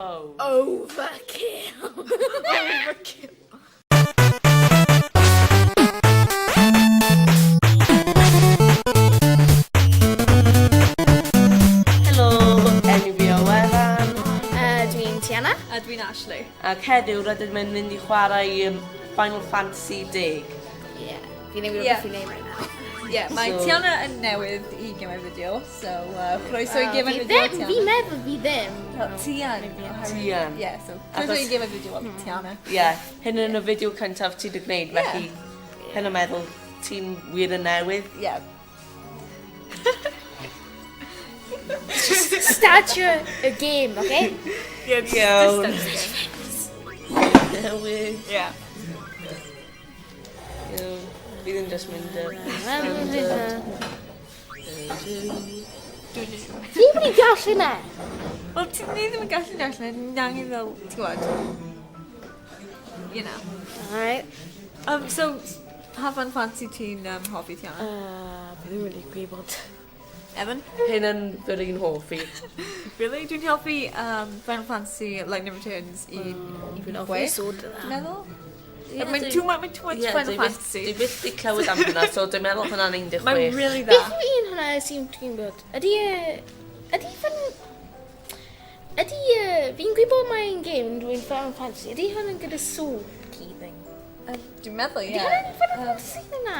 Oh. Overkill. Overkill. Helo, enw fi o Rhan. Dwi'n Tiana. A dwi'n Ashleigh. Ac heddiw rydym yn mynd i chwarae Final Fantasy 10. Yeah. Fi'n ei Yeah. wneud fi'n ei right now. Yeah, mae So- Tiana yn newydd i gymau fideo, so croeso i gymau Fi fideo ddim, Tiana. fi'n meddwl fi ddim. Tian. Tian. Yeah, so croeso i gymau fideo am Tiana. Ie, hyn yn y fideo cyntaf ti wedi gwneud, felly hyn yn meddwl ti'n wir yn newydd. Yeah. Start a game, okay? Iawn. Newydd. Yeah. Iawn. Fi ddim just mynd Fi wedi gallu na. Wel, ni ddim yn gallu darllen, ni angen fel, ti'n gwybod? You know. Alright. So, pa fan fancy ti'n hoffi Tiana? Fi ddim wedi gwybod. Evan? hyn yn fyr un hoffi. Really? Dwi'n hoffi Final Fantasy Lightning Returns i Fi'n chwe. sôn Meddwl? Ie, Mae'n dwi- too much Final Fantasy. Dwi byth di clywed am hynna, so dwi'n meddwl hwnna'n 16. Mae'n really Beth dda. yw un hwnna sy'n ti'n gwybod? Fi'n gwybod mae'n game yn dwi'n Final Fantasy. Ydy hwnna'n gyda sword key thing? Dwi'n meddwl, Ydy ie. hwnna'n Final Fantasy yna?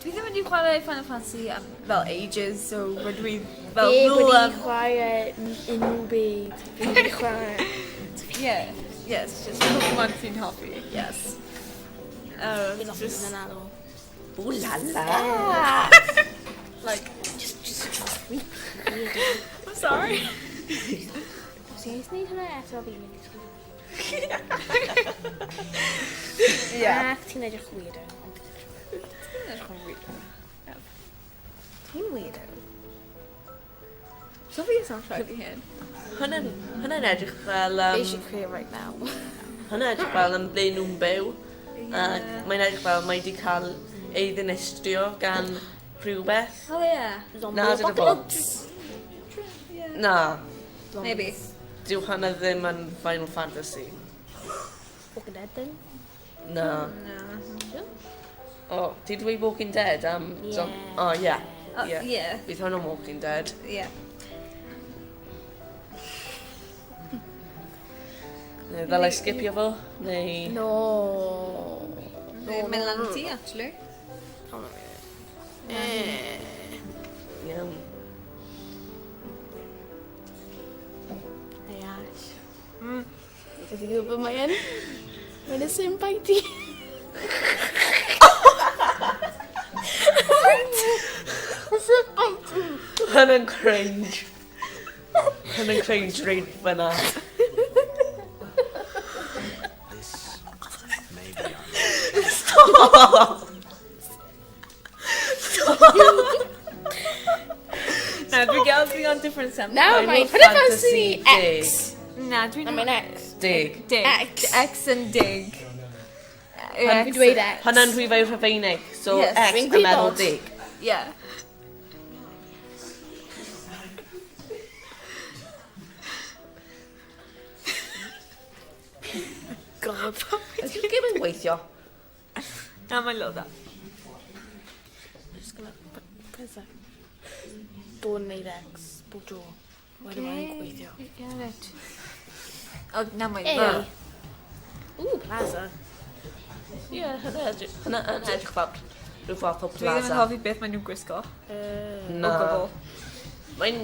Dwi ddim wedi chwarae Final Fantasy am fel ages, so rydw i fel Fi rule wedi chwarae unrhyw beth. Fi wedi chwarae. Yeah, yes, just Pokemon sy'n hoffi, yes. Fi'n offi Just, yn addo. Ooh la la. like, Just I'm sorry. Os i'n gwneud hwnna eto fi'n mynd i sgwyd. Yeah. Ac ti'n edrych weirdo. Ti'n weirdo. So fi soundtrack i hyn. Hwnna'n edrych fel... Basically right now. Hwnna'n edrych fel yn ble nhw'n byw. Ac mae'n edrych fel mae wedi cael ei ddinistrio gan rhywbeth. Oh yeah. Na, dyna fo. Yeah. Na, Maybe. dyw hwnna ddim yn Final Fantasy. Walking Dead then? Na. No. O, ti dweud Walking Dead am... Yeah. O, ie. Yeah. Yeah. Bydd hwnna'n Walking Dead. Yeah. Ddylai skipio fo? Neu... No. Mae'n mynd lan ti, actually. Oh, no. Iawn. Hey Ash. Ydy gwybod mae yn? Mae'n y sim bai ti. Sim bai ti. Hwnna'n cringe. Hwnna'n cringe reid fyna. Na, dwi'n gael fi on different sample. Now mae'n Final Fantasy X. Na, dwi'n... Na mae'n X. Dig. Dig. X. X and dig. Fi'n dweud X. Hwnna'n rhywbeth Rhufeinig, so Yes, X fi'n yn meddwl gwybod. dig. Yeah. God. Ydy'r gym yn gweithio? Na, mae'n loda. Just gonna put that. Don't need X. Bob tro. Wedyn mae'n gweithio. Yeah, right. O, na, mae'n Hey. loda. Ooh, Plaza. Ie, hwnna'n edrych fel rhyw fath o Dwi ddim yn plaza. hoffi beth maen nhw'n gwisgo. Na. O gwbl. Mae'n...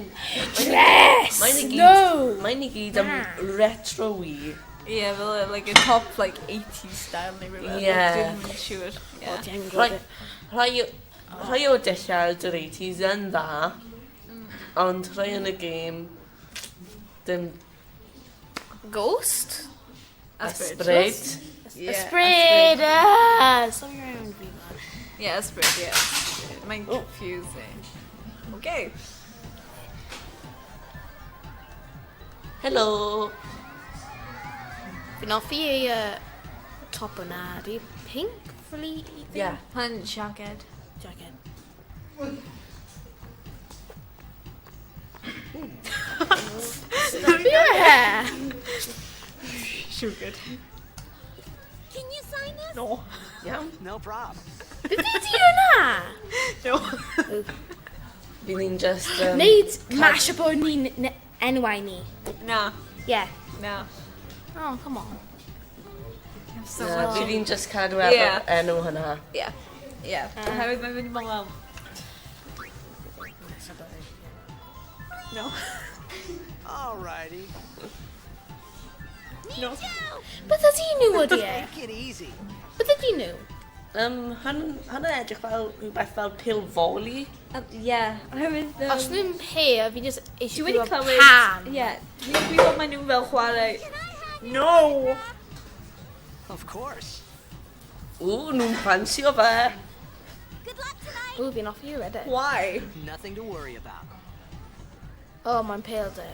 Dress! Mae'n i gyd... No! Mae'n i gyd am retro-y. Yeah, fel like a top like 80s style neu rhywbeth. Yeah. Dwi'n yn siŵr. Yeah. Ti'n Rhai gwybod. rhai o dillad yr 80s yn dda, ond rhai yn y gêm dim Ghost? ysbryd. Yeah, Ysbryd! Sorry, rhaid fi fan. Yeah, ysbryd, yeah. Mae'n confusing. Okay. Helo! Fi'n offi ei top yna. Di pink, fully? Ie. Pan siaged. Jacket. Too good. Can you sign this? No. Iawn. No problem. Be di hwnna? No. Bydd ni'n just... Neud mashup o enwau ni. No. Yeah. No. Oh, come on. You have so Na, much. bydd ni'n just cadw Yeah. efo enw hynna. Yeah. Yeah. Oherwydd mae'n mynd i fel am. No. Alrighty. No. Beth ydi nhw ydi e? Take it easy. Beth ydi nhw? Hynna edrych fel rhywbeth fel pilfoli. Yeah. Oherwydd... Os nhw'n pe, fi just Dwi eisiau wedi gwybod clywed... pan. Yeah. Dwi'n gwybod maen nhw'n fel chwarae. No! Of course. Nhw'n ffansio fe. Good luck tonight. Ooh, fi'n offi yw edrych. Why? Nothing to worry about. Oh, mae'n pale de.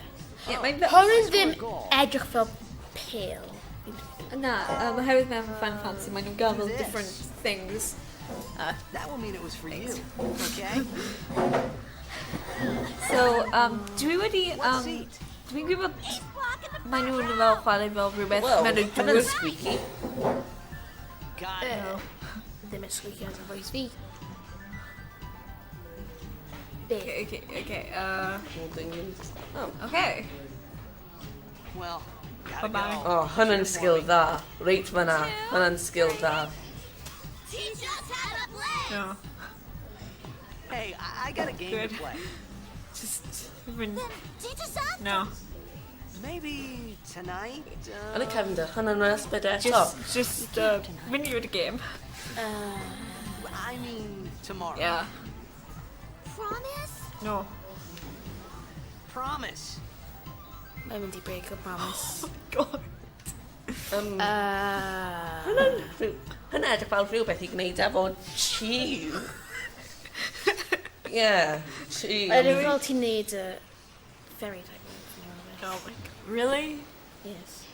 Yeah, mae'n fel... Hwn ddim edrych fel pale. Na, oherwydd mae'n fan fancy, maen nhw'n gael fel different things. That will mean it was for you. Okay? So, dwi wedi... What seat? Dwi'n gwybod He's blocking the maen nhw'n fel chwarae fel rhywbeth Wel, mewn y hynna'n dŵr. squeaky. Got it. Ddim yn squeaky as a voice fi. Okay, okay, okay. Oh. Okay. Well, gotta Bye-bye. go. Oh, hynna'n sgil dda. Reit fyna. Hynna'n sgil dda. teach us how to play. No. Hey, I got a game Good. to play. Just... Even... Then teach us something. No. Maybe tonight? Yn y cefnder, hynna'n ysbyd eto. Just, when you're at a game. I mean, tomorrow. Yeah. Promise? No. Promise. Mae'n mynd i break a promise. God. Hynna edrych fel rhywbeth i gwneud efo chew. Yeah, chew. Ydw fel ti'n neud y fairy type. Oh my god. Really? Yes,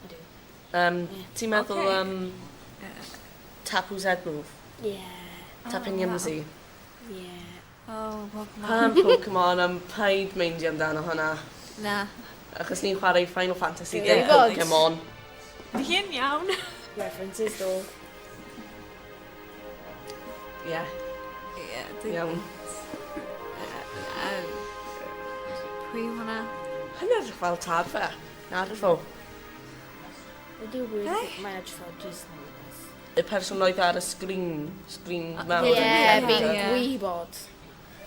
I do. Ti'n meddwl Okay. Tapu Zedmove? Yeah, Tapping Yumsy? yeah. Oh, Pokemon. Pan Pokemon paid meindio amdano hwnna. Na. Achos ni'n chwarae Final Fantasy There ddim you go. Pokemon. Fi'n iawn. References though. Yeah, Yeah. iawn. Pwy yw hwnna? Hynna edrych fel tad fe. Na edrych fel. I do weird, mae'n edrych fel just... Y person oedd ar y sgrin mewn. Yeah, fi'n yeah. gwybod.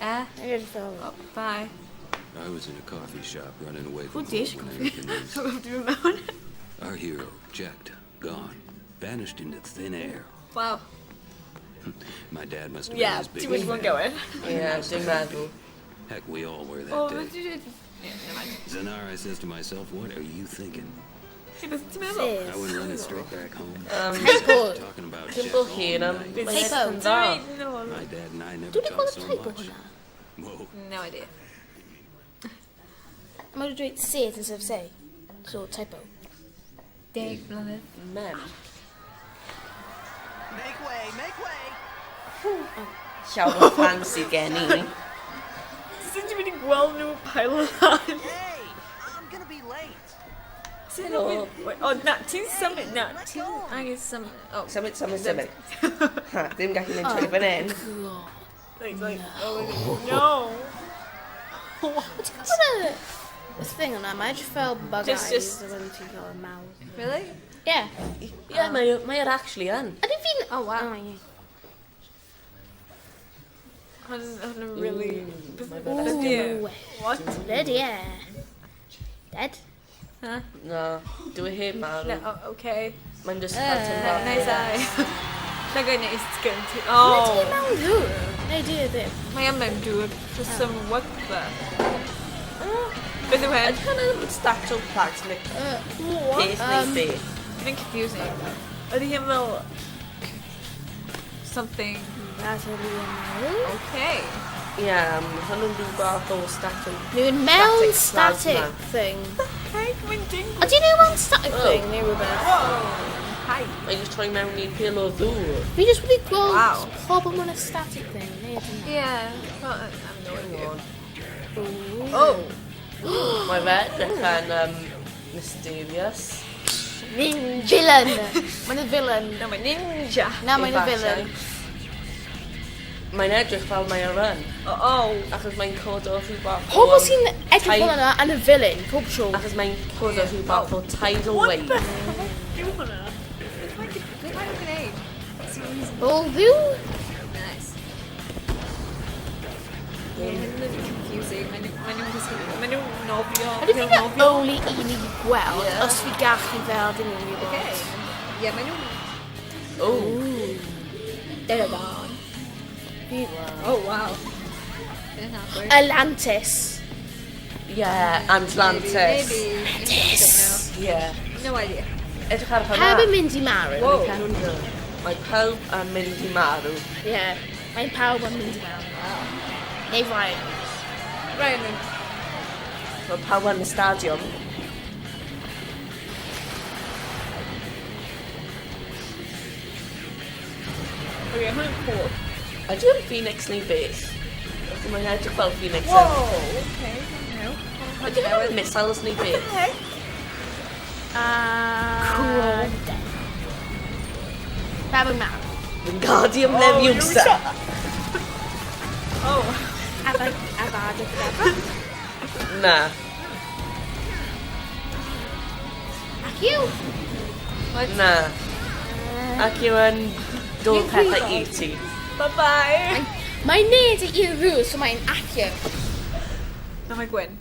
Eh? Mae'n edrych fel... Oh, bye. I was in a coffee shop running away Who from did home when I coffee? heard the news. Dwi'n mewn. Our hero, Jacked, gone, vanished into thin air. Wow. My dad must have Yeah, been his ti'n wedi biggest bod fan. yn gywir. Ie, dwi'n meddwl. Heck, we all were that Oh, day. but you did... Yeah, never mind. Zanara says to myself, what are you thinking? Hey, beth ti'n meddwl? I went running straight back home, Typo. talking about Dwi'n Jack bod all hyn am... night. Mae'n Typo. edrych yn dda. No, My dad and I never Dwi'n talked gwybod so typo much. hwnna. Whoa. no idea. Mae'n dweud say it instead of say. So, typo. Deg blynedd. Mem. Make way, make way. Llawer o fancy gen i. Sut ti'n mynd i gweld nhw pail o lan? Hey, I'm gonna be late. Sut ti'n mynd... O, na, ti'n symud... Na, ti'n angen symud... O, Symud. Ha, ddim gallu mynd trwy fan hyn. like, oh my god. No! Ti'n gwybod y thing yna? Mae'n edrych fel bug eyes. Just- A wedyn ti'n cael y mawr. Really? Yeah. Ie, mae'r actually yn. Ydy fi'n... Oh, wow. Oh, yeah. Hwn really... Ooh. What? Dead, yeah. Dead? Huh? No, dwi heb marw. No, oh, okay. Mae'n just carton bach. Nice eye. Na gweud neis gyda ti. Ydy Oh! mewn ddŵr? Neu di ddim? Mae am mewn dŵr. Just some wygfa. Beth yw hyn? Ydy hwnna'n stacked o plags neu What? peth neu beth? Fy'n confusing. Ydy hyn fel... Something... That's a real mawr. Okay. Ie, hwnnw'n rhyw fath o stacked o... Nhw'n mewn Static static plasma. thing. Hey, mae'n ding. Ydy nhw mewn static Oh. thing neu rhywbeth? Whoa! Hi. Mae'n just troi mewn i pil o ddŵr. Fi jyst wedi gweld Wow. pobl mewn y static thing. Neu ydyn nhw? Yeah. Well, I'm no idea. Oh! Mae fe edrych yn mysterious. Villain. Mae'n y villain. No, mae ninja. Na, mae'n y Efallai. villain. Mae'n edrych fel mae ar run. Oh. Achos mae'n codo rhywbeth Pobl sy'n edrych fel yna yn y villain, pob tro. Achos mae'n codo rhywbeth o tidal wave. Yw hwnna? Beth mae'n gwneud? Bol ddiw? Nice. Hyn yn confusing. Mae nhw'n nofio. Ydw fi'n only un i gweld, os fi gallu fel dyn nhw'n i Okay. weld. Ie, mae nhw'n... Ooh. Dyna dan. Oh, wow. Yn awkward. Atlantis. Yeah, Atlantis. Maybe. Yeah. No idea. Edrych ar hwnna. Pawb yn mynd i marw. Wow. Mae pawb yn mynd i marw. Ie, mae pawb yn mynd i marw. Neu Ryan. Ryan, Mae pawb yn y stadiwm. okay, hwn yn cool. Ydy o'n Phoenix neu beth? Mae'n edrych fel Phoenix. Whoa, okay. No. Ydy o'n missiles neu beth? Okay. Cool. Pawb yn marw. Wingardium Leviosa. Oh. Abadabra. Na. Ac yw. Na. Ac yw yn dod pethau i ti. Bye-bye. Mae'n nid i'r rŵ, so mae'n acw. No, mae Gwyn.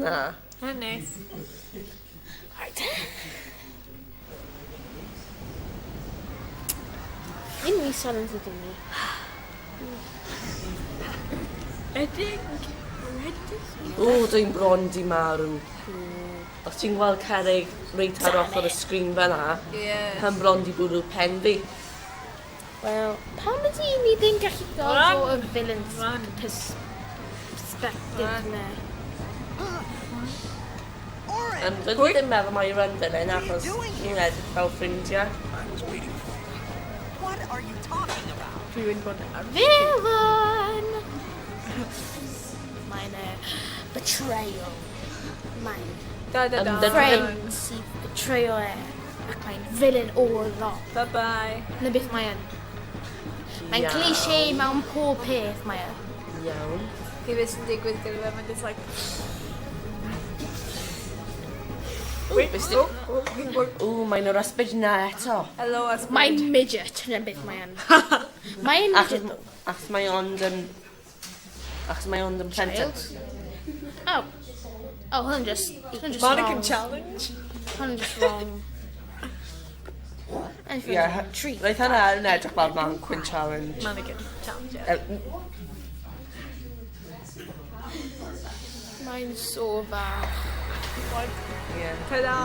Na. Oh, nice. Right. Un mi silence ydyn ni. Edig. O, dwi'n bron di marw. Os ti'n gweld cerrig reit ar ochr y sgrin fyna, Yeah. pan bron di bwrw pen fi. Wel, pam ydy ni ddim gallu Rhan. gael o villain's Rhan. perspective Rhan. na? Rydyn ni ddim meddwl mai rhan fyna, achos ni'n edrych fel ffrindiau. What are you talking about? Dwi'n bod ar... Villain! Mae'n betrayal. Mae'n Da. ffrind sy'n betrayal ac mae'n villain o'r lot. Bye-bye. Na beth mae'n. Mae'n Iawn. cliché mewn pob peth mae'n. Iawn. Chi beth sy'n digwydd gyda fe, mae'n just like... Wait, O, mae'n o'r ysbryd na eto. Hello, Aspen. Mae'n midget, na beth mae'n. Mae'n midget. Achos mae ond yn... Achos mae ond yn plentyn. Oh. Oh, hwn just Mannequin wrong. challenge. Hwn just wrong. And Ie, treat. roedd hynna yn edrych fel Mannequin Challenge. Mannequin challenge, yeah. Mae'n so fach. Ie. Ta-da!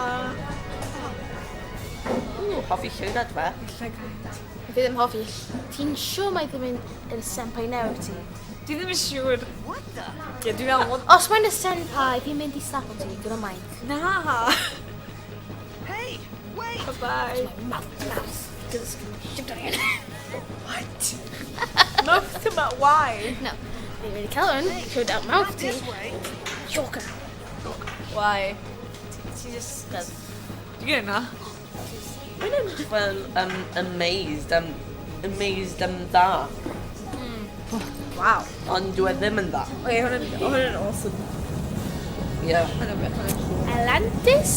Hoffi llwyddiad fe. Fi ddim hoffi. Ti'n siŵr mai ddim yn senpai newid ti? Dwi ddim yn siŵr. What the? Ie, dwi'n meddwl... Os mae'n y senpai, fi'n mynd i snapple ti gyda mic. Na! Hey, wait! Bye-bye. Mouse. What? Mouth about why? No. Fi'n mynd i cael hwn. Showed out mouth ti. This way. Joker. Why? She just... Dwi'n gwneud na? Mae'n edrych fel amazed am dda. Wow. Ond dwi ddim yn dda. Okay, hwn yn awesome. Ie. Hwn yn cool. Atlantis?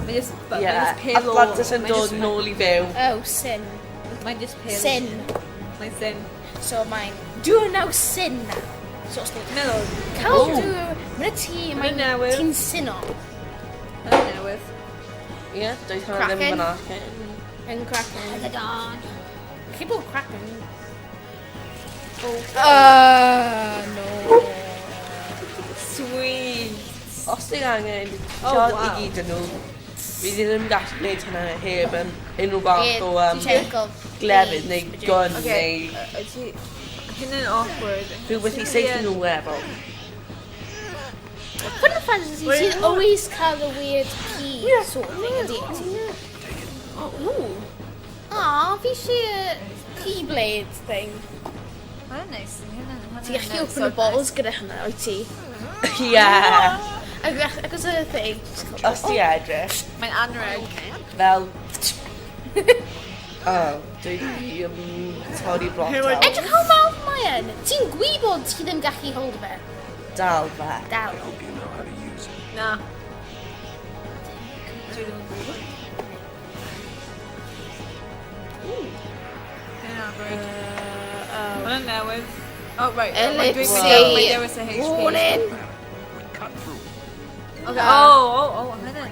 Mae just... Ie. pale o... Atlantis yn mae dod just- nôl i fyw. Oh, sin. Mae'n just pale. Sin. Mae'n sin. So mae'n... Dwi'n naw sin na. So os ni'n Meddwl. cael Oh. dwi'n... Mae'n ti, Mae'n newydd. ti'n sino. Mae'n newydd. Ie, doedd hwnna ddim Kraken. fyna. Yn Kraken. Chi bod Kraken? Oh. No. Sweet. Os ti'n angen Oh, siarad wow. i gyd yn nhw, fi ddim gallu gwneud hynna heb yn unrhyw fath o glefydd neu gun Okay. neu Hyn yn awkward. rhywbeth i seithio nhw efo. Final Fantasy, ti'n always cael y weird key sort of thing, ydi? Ooh. Aw, fi eisiau keyblade thing. Mae'n nice. Ti'n gallu open y balls gyda hynna, o'i ti? Ie, Ac os y thing, os ti edrych, Mae'n anreg. fel... dwi torri blot Edrych how mawr mae yn. Ti'n gwybod ti ddim gallu hold fe. dal fe. Dal. Hope you know how to use it. Na. Dwi ddim yn gwybod. Hynna, great. Hwna'n newydd. Oh, right. Ellipse. Mae dewis y HP. Warning. We cut through. Okay. Oh, hynna.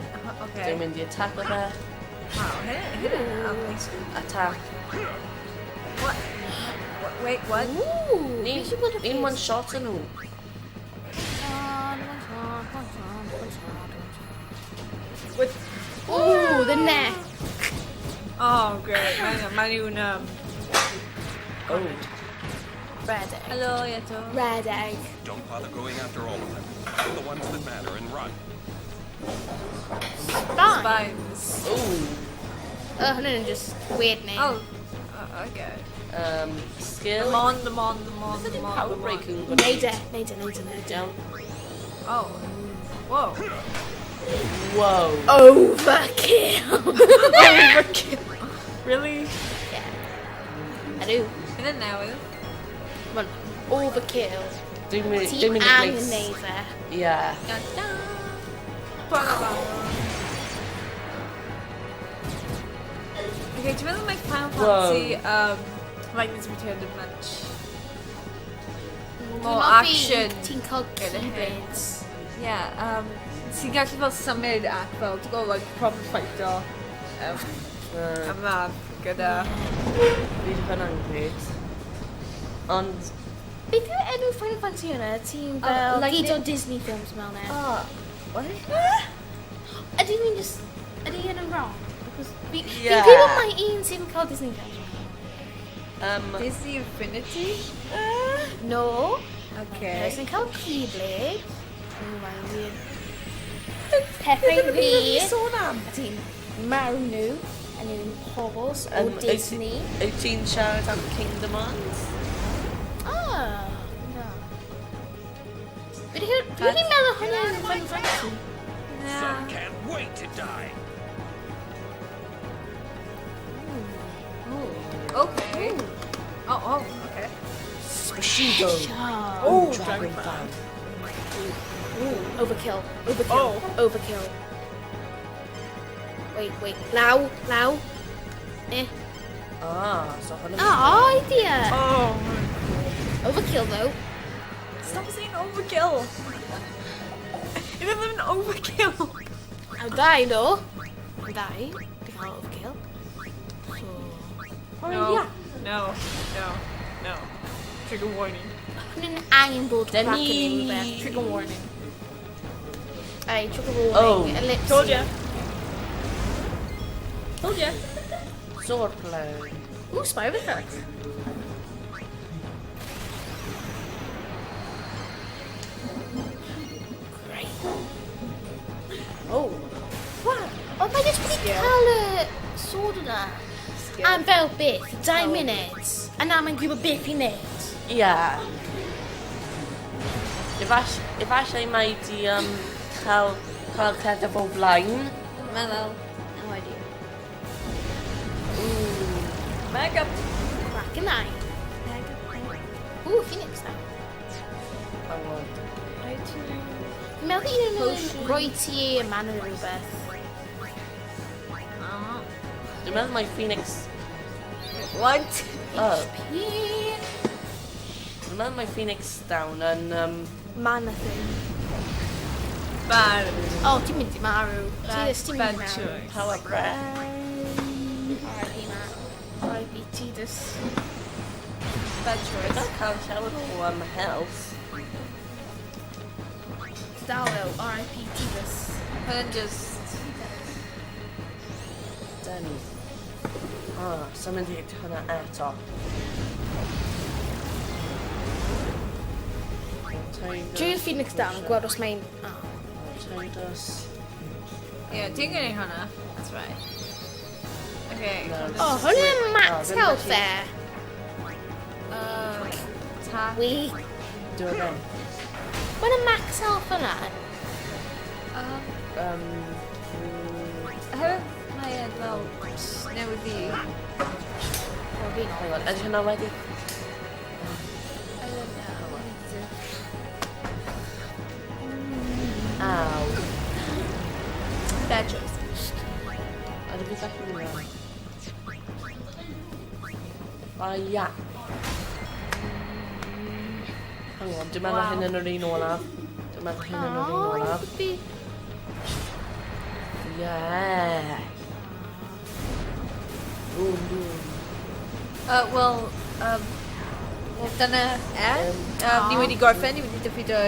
Okay. Dwi'n mynd i attack o fe. Wow, hynna. Attack. What? Wait, what? Ooh. Un one shot yn nhw. What? Ooh, the neck. Oh, great. Mae nhw'n... Oh. Red egg. Hello, Ieto. Red egg. Don't bother going after all of them. Kill the ones that matter and run. Fine. Spines. Ooh. Oh, hynny'n just weird name. Oh, okay. Skill. The mon. Power breaking. Neud e. Down. Oh. Whoa. Whoa. Overkill. Overkill. Really? I do. Hynna newydd. Come on. Overkill. Dwi'n mynd Ti i angen place. neud fe. Yeah. Okay, do you remember my Final Whoa. Fantasy Lightning's Returned in much more Dwi'n meddwl action? Ti'n cael Gyda hyn. keyblades. Yeah, ti'n gallu fel symud ac fel, ti'n gwybod, like, proper fighter. Am na, gyda... Fi di hwnna'n gred. Ond, Beth yw'r enw Final Fantasy hwnna? Ti'n fel like gyd o it- Disney films mewn e? Oh, what? Ydy fi'n just... Ydy hyn yn wrong? Because Fi'n Yeah. gwybod mae un sydd yn cael Disney films. Disney Infinity? No. Okay. Oes yn cael keyblade. Mae'n weird. Pethau fi. sôn am? A ti'n marw nhw. A nhw'n pobls o Disney. Wyt ti'n siarad am Kingdom Hearts? Ah. No. Dwi wedi meddwl hwnna yn Final Fantasy. Some can't wait to die. Okay. Oh, okay. Bushido. Oh, Dragon Fan. Overkill. Overkill. Wait. Law. Eh. So hwnna. Oh, idea. Oh, Overkill though. stop saying overkill. It isn't an overkill. Ang dau no. Ang dau. Di cael overkill. So... No. Trigger warning. Hwnnw'n angen bod Dyn crack ni- yn un beth. Trigger warning. Ai, trigger warning. Oh. Ellipse. Told ya. Sword play. Ooh, spider effects. Great. Oh. O, mae jyst wedi cael y sword yna. Am fel beth, 2 munud. A na mae'n gwybod beth i wneud. Yeah. Efallai mae di cael credaf o blaen. Meddwl. No idea. Mega. Crack yn eye. Ooh, Phoenix now. Fi'n meddwl un yn rhoi ti y man yn rhywbeth. Dwi'n meddwl mae Phoenix... What? Oh. P. Dwi'n meddwl mae Phoenix down yn... Man a thing. Bad. O, ti'n mynd i marw. Ti'n mynd i marw. choice. Power breath. R.I.P. Matt. R.I.P. Tidus. Bad choice. Dwi'n cael llawer o health. Dal though, R.I.P. Tidus. Hwn just... Dyn. So mynd i wneud hwnna eto. Drwy'r Phoenix down, yn gweld os mae'n... Tidus. Yeah, ti'n gwneud hwnna. That's right. Okay. O, hwn yn max health e. Ta. Wi. Do it again. Mae'n y max health yna. Hefyd, mae yn... Fel, newydd i. O, fi Hang on, ydy hynna wedi? Aw. Bad choice. Ydy fi gallu hwnna? O, ia. Hang on, dwi'n meddwl hyn yn yr un olaf. Dwi'n meddwl hyn yn yr un olaf. fi. Yeah. Boom, boom. Wel, dyna ni wedi gorffen, ni wedi defnyddio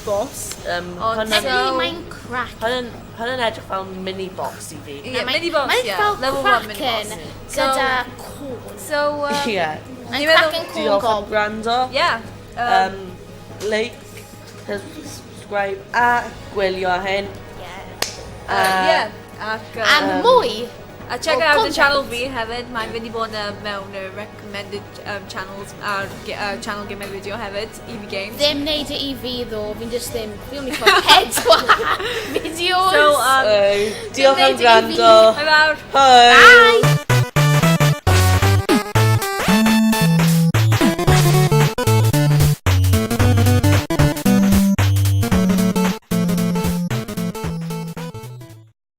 boss. Ond Hynny'n so... Mae'n crack. hynny'n edrych fel mini-boss i fi. Ie, mini-boss, ie. Mae'n fel Level 1 cracken mini-boss. gyda cwn. So, Ie. Mae'n meddwl- cracken cwn Diolch am gob. gwrando. yeah. Like, subscribe a gwylio hyn. Yeah. Ac, Am mwy, a check o out the content. channel fi hefyd. Mae'n fynd i bod mewn y recommended channels a'r channel Gimau Video hefyd, EV Games. ddim neud e i fi ddo, fi'n just ddim, fi only got heads videos. So, Diolch am Dim neud i fi. gwrando. bye bye. Bye. Bye!